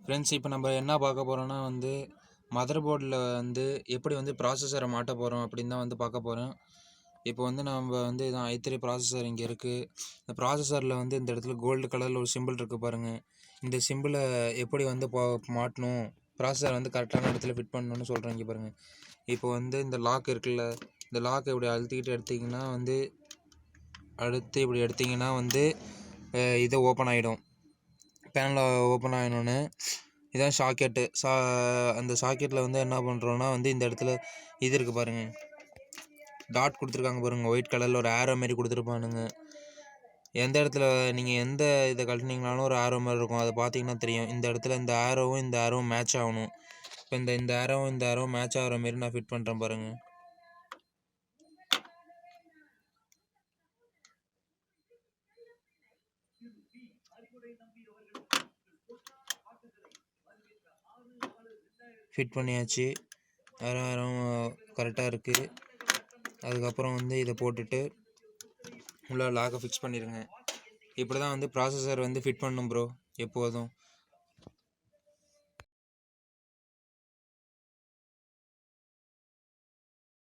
Friends, இப்போ நம்ம என்ன பார்க்க போகிறோன்னா வந்து மதர் போர்டில் வந்து எப்படி வந்து ப்ராசஸரை மாட்ட போகிறோம் அப்படின்னு தான் வந்து பார்க்க போகிறோம். இப்போ வந்து நம்ம வந்து இதான் i3 ப்ராசஸர் இங்கே இருக்குது. இந்த ப்ராசஸரில் வந்து இந்த இடத்துல கோல்டு கலரில் ஒரு சிம்பிள் இருக்குது பாருங்கள். இந்த சிம்பிளை எப்படி வந்து மாட்டணும், ப்ராசஸர் வந்து கரெக்டான இடத்துல ஃபிட் பண்ணணும்னு சொல்கிறேன். இங்கே பாருங்கள். இப்போ வந்து இந்த லாக் இருக்குல்ல, இந்த லாக்கை இப்படி அழுத்திக்கிட்டு எடுத்திங்கன்னா வந்து இப்படி எடுத்திங்கன்னா வந்து இதை ஓப்பன் ஆகிடும். பேனலில் ஓப்பன் ஆகினோன்னு இதான் சாக்கெட்டு. அந்த சாக்கெட்டில் வந்து என்ன பண்ணுறோன்னா வந்து இந்த இடத்துல இது இருக்குது பாருங்கள், டாட் கொடுத்துருக்காங்க பாருங்கள், ஒயிட் கலரில் ஒரு ஆரோ மாரி கொடுத்துருப்பானுங்க. எந்த இடத்துல நீங்கள் எந்த இதை கழட்டினீங்கனாலும் ஒரு ஆரோ மாதிரி இருக்கும், அதை பார்த்தீங்கன்னா தெரியும். இந்த இடத்துல இந்த ஆரோவும் மேட்ச் ஆகணும். இப்போ இந்த ஆரோவும் மேட்ச் ஆகிற மாரி நான் ஃபிட் பண்ணுறேன் பாருங்கள். ஃபிட் பண்ணியாச்சு. ஆரம் கரெக்டாக இருக்குது. அதுக்கப்புறம் வந்து இதை போட்டுட்டு உள்ள லாக்கை ஃபிக்ஸ் பண்ணிடுங்க. இப்படி தான் வந்து ப்ராசஸர் வந்து ஃபிட் பண்ணும் ப்ரோ எப்போதும்.